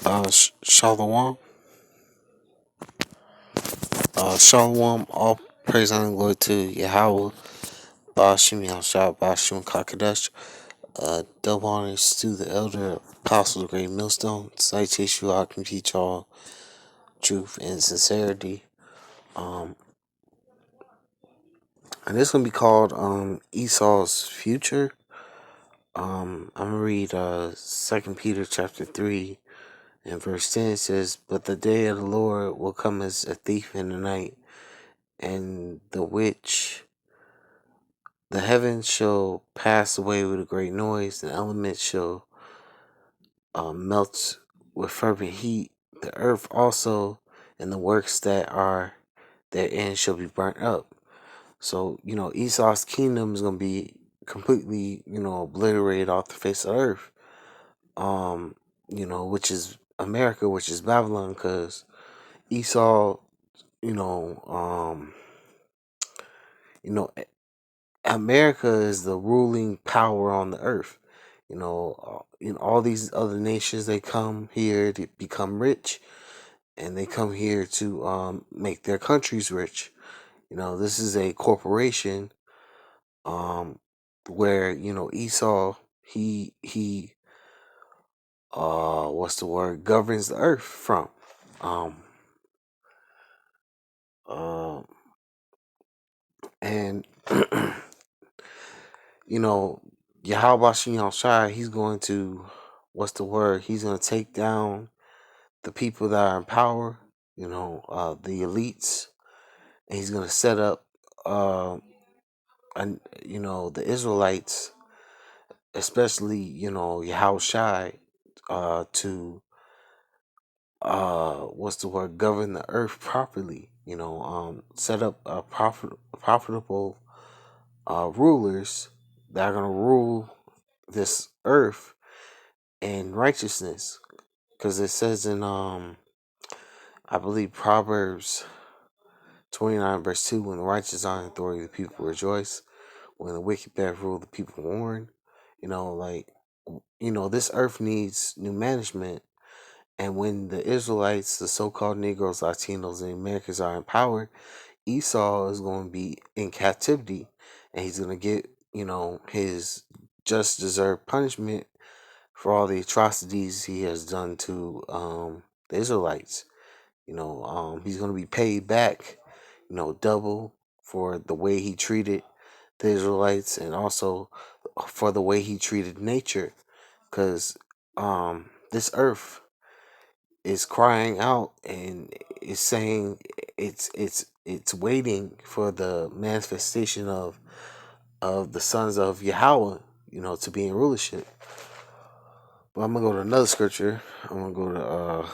Shalom. Shalom. All praise and glory to Yahweh. Bashim Yahshua, Bashim Kakadash. Double honors to the elder apostle of the great millstone. Citation I can teach all truth and sincerity. Um, and this gonna be called Esau's future. I'm gonna read 2 Peter chapter 3 and verse 10. It says, "But the day of the Lord will come as a thief in the night, and the heavens shall pass away with a great noise, the elements shall melt with fervent heat, the earth also and the works that are therein shall be burnt up." So, Esau's kingdom is going to be completely, obliterated off the face of the earth. Which is America, which is Babylon, because Esau, you know, um, you know, America is the ruling power on the earth. All these other nations, they come here to become rich, and they come here to make their countries rich. This is a corporation, where Esau, he what's the word, governs the earth from. Um, uh, and you know, Yahweh Shai, he's going to, what's the word? He's going to take down the people that are in power, the elites, and he's going to set up, the Israelites, especially, Yahweh Shai, to, what's the word, govern the earth properly, set up profitable rulers that are going to rule this earth in righteousness. Because it says in, I believe, Proverbs 29 verse 2, "When the righteous are in authority, the people rejoice. When the wicked bear rule, the people mourn." This earth needs new management. And when the Israelites, the so-called Negroes, Latinos, and Americans are in power, Esau is going to be in captivity, and he's going to get, his just deserved punishment for all the atrocities he has done to the Israelites. He's going to be paid back, double for the way he treated the Israelites, and also for the way he treated nature. Because this earth is crying out and is saying it's waiting for the manifestation of the sons of Yahweh, to be in rulership. But I'm gonna go to another scripture. I'm gonna go to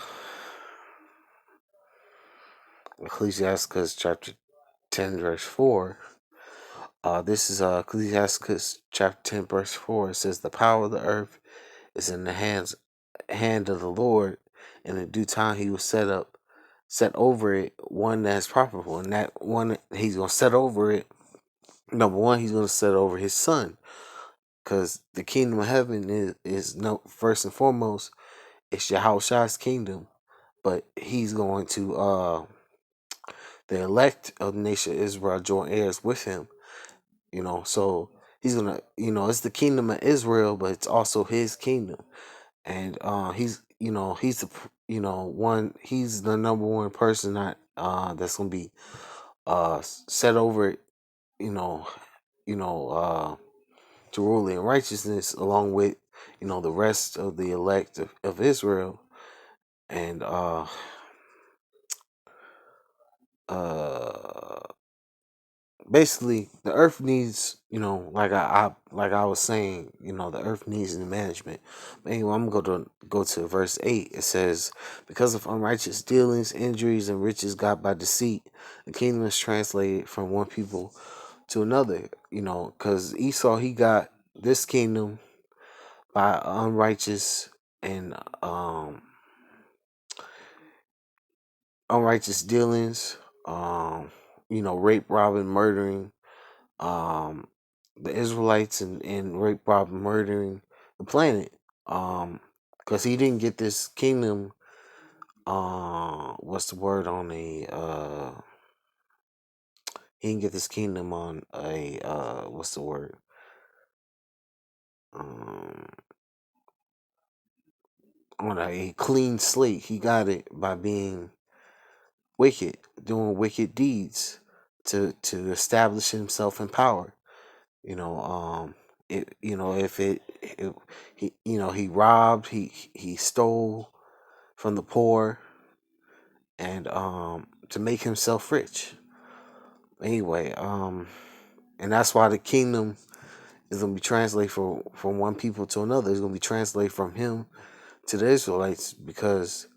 Ecclesiastes chapter 10 verse 4. This is Ecclesiastes chapter 10 verse 4. It says, "The power of the earth is in the hand of the Lord, and in due time he will set over it one that's profitable." And that one he's gonna set over it, number one, he's gonna set over his son. Because the kingdom of heaven is no, first and foremost, it's Yahushua's kingdom. But he's going to the elect of the nation of Israel join heirs with him. So he's gonna, it's the kingdom of Israel, but it's also his kingdom. And he's the, he's the number one person that's gonna be set over it, you know, to rule in righteousness, along with, the rest of the elect of Israel. And uh basically the earth needs, like I was saying, the earth needs new management. But anyway, I'm gonna go to verse 8. It says, "Because of unrighteous dealings, injuries, and riches got by deceit, the kingdom is translated from one people to another." Because Esau, he got this kingdom by unrighteous and unrighteous dealings, rape, robbing, murdering, um, the Israelites, and rape, robbing, murdering the planet. Because he didn't get this kingdom what's the word on he can get this kingdom on a what's the word? Um on a clean slate. He got it by being wicked, doing wicked deeds to establish himself in power. You know, it if it he he robbed, he stole from the poor and to make himself rich. Anyway, and that's why the kingdom is gonna be translated from one people to another. It's gonna be translated from him to the Israelites because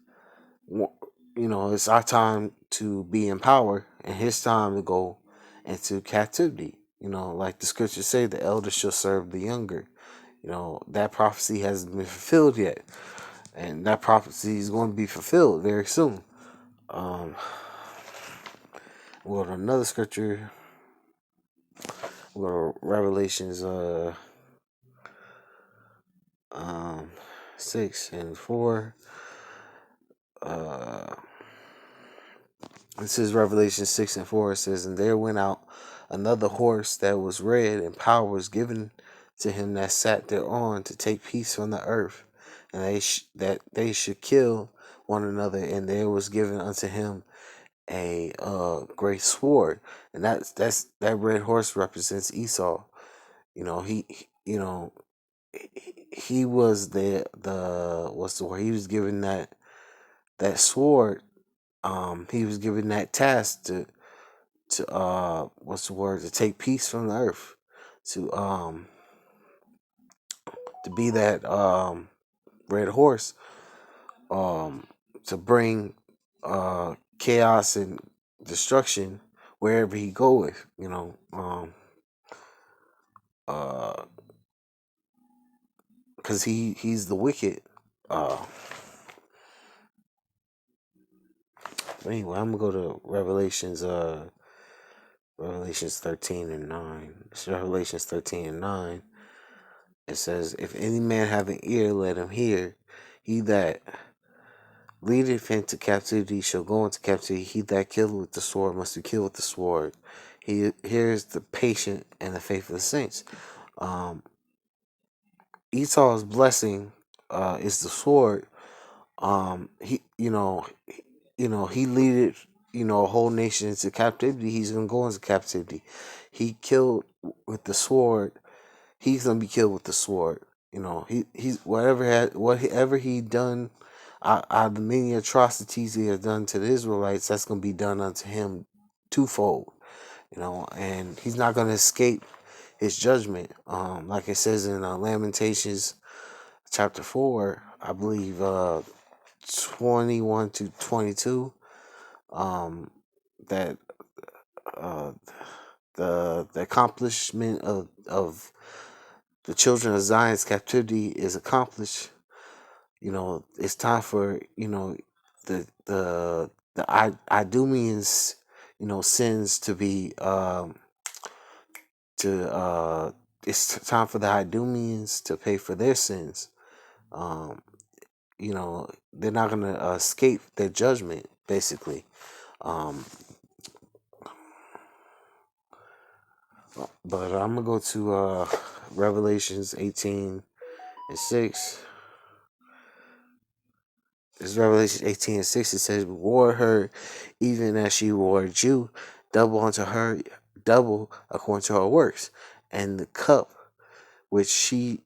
it's our time to be in power and his time to go into captivity. Like the scriptures say, the elder shall serve the younger. That prophecy hasn't been fulfilled yet, and that prophecy is going to be fulfilled very soon. Well, another scripture, we'll go to Revelations um 6:4. Uh, This is Revelation 6:4. It says, "And there went out another horse that was red, and power was given to him that sat thereon to take peace from the earth, and that they should kill one another. And there was given unto him a great sword." And that red horse represents Esau. He was the what's the word? He was given that sword. He was given that task to what's the word, to take peace from the earth, to be that red horse, um to bring chaos and destruction wherever he goeth. Uh because he's the wicked. uh anyway, I'm gonna go to Revelations 13:9. It's Revelations 13:9. It says, "If any man have an ear, let him hear. He that leadeth into captivity shall go into captivity. He that killeth with the sword must be killed with the sword. He hears the patient and the faith of the saints." Um, Esau's blessing is the sword. He leaded a whole nation into captivity. He's gonna go into captivity. He killed with the sword. He's gonna be killed with the sword. He's whatever he done out of the many atrocities he has done to the Israelites, that's gonna be done unto him twofold. And he's not gonna escape his judgment. Like it says in Lamentations chapter 4, I believe 21-22, that uh, the accomplishment of the children of Zion's captivity is accomplished. It's time for the Idumeans sins to be to it's time for the Idumeans to pay for their sins. Um, they're not gonna escape their judgment, basically. Um, but I'm gonna go to Revelations 18:6. It's Revelation 18:6. It says, "Reward her even as she rewarded you, double unto her, double according to her works. And the cup which she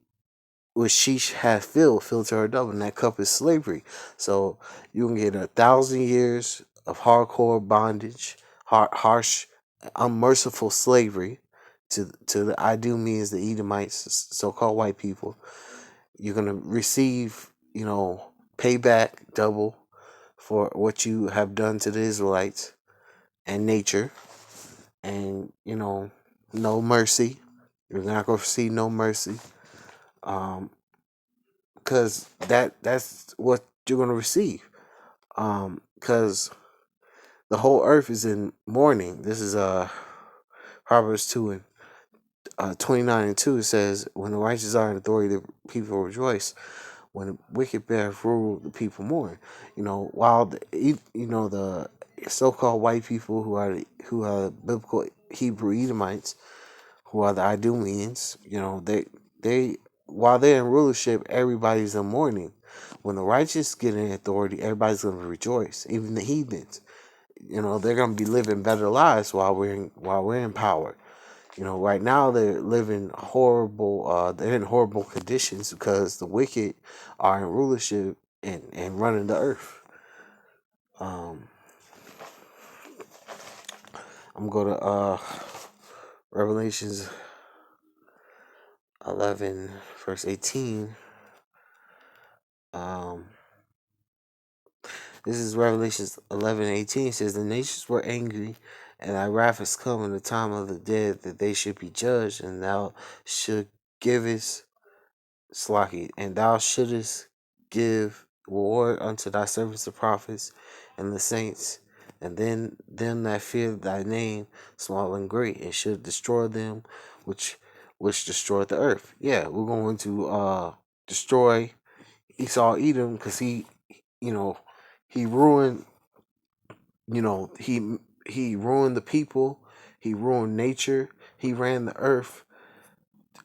hath filled to her double." And that cup is slavery. So you can get 1,000 years of hardcore bondage, harsh, unmerciful slavery to the Idumeans, the Edomites, so-called white people. You're gonna receive, payback double for what you have done to the Israelites and nature, and no mercy. You're not gonna see no mercy, because that's what you're gonna receive. Because the whole earth is in mourning. This is Proverbs 2 and 29:2. It says, "When the righteous are in authority, the people rejoice. when the wicked bear rule the people mourn. While the so-called white people who are biblical Hebrew Edomites, who are the Idumeans, they while they're in rulership, everybody's in mourning. When the righteous get in authority, everybody's going to rejoice, even the heathens. They're going to be living better lives while we're in power. Right now they're living horrible. They're in horrible conditions because the wicked are in rulership and running the earth. Um, I'm going to Revelations 11, verse 18. This is Revelations 11:18. It says, "The nations were angry, and thy wrath is come in the time of the dead, that they should be judged, and thou should givest Slaki, and thou shouldest give reward unto thy servants the prophets and the saints, and then them that fear thy name, small and great, and should destroy them which destroyed the earth." Yeah, we're going to destroy Esau Edom because you know, he ruined, he ruined the people, he ruined nature, he ran the earth,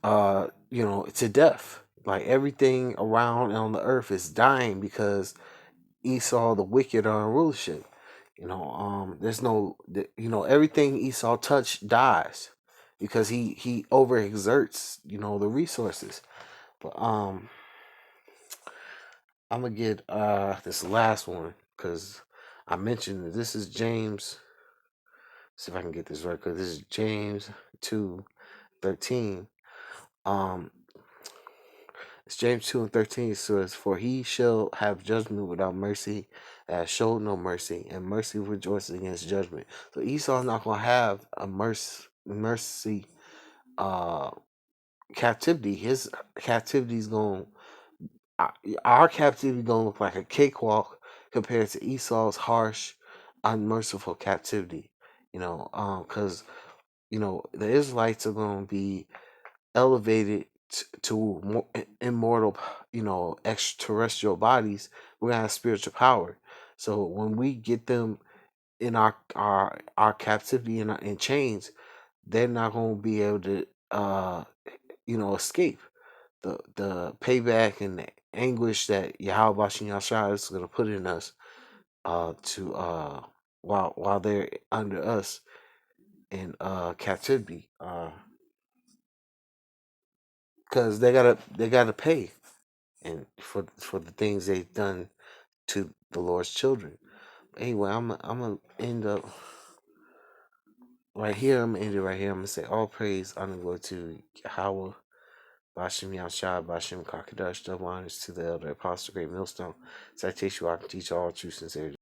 to death. Like everything around on the earth is dying because Esau the wicked are in rulership. There's no, everything Esau touched dies because he overexerts, the resources. But I'm gonna get this last one because I mentioned that this is James. See if I can get this right, because this is James 2:13. Um, it's James 2:13 says, "For he shall have judgment without mercy, that showed no mercy, and mercy rejoices against judgment." So Esau's not gonna have a mercy uh captivity. His captivity is going our captivity gonna look like a cakewalk compared to Esau's harsh, unmerciful captivity. Because the Israelites are gonna be elevated to immortal, extraterrestrial bodies. We're gonna have spiritual power. So when we get them in our captivity and in chains, they're not gonna be able to escape the payback and the anguish that Yahweh Bashin Yashar is gonna put in us to while they're under us in captivity. Because they gotta pay and for the things they've done to the Lord's children. Anyway, I'm gonna end up right here. I'm gonna end it right here. I'm gonna say all praise, honor, glory to Yahweh, Bashim Yahshua, Bashim Kakadash, double honors to the elder apostle, great millstone. Citation, I can teach all truth, sincerity.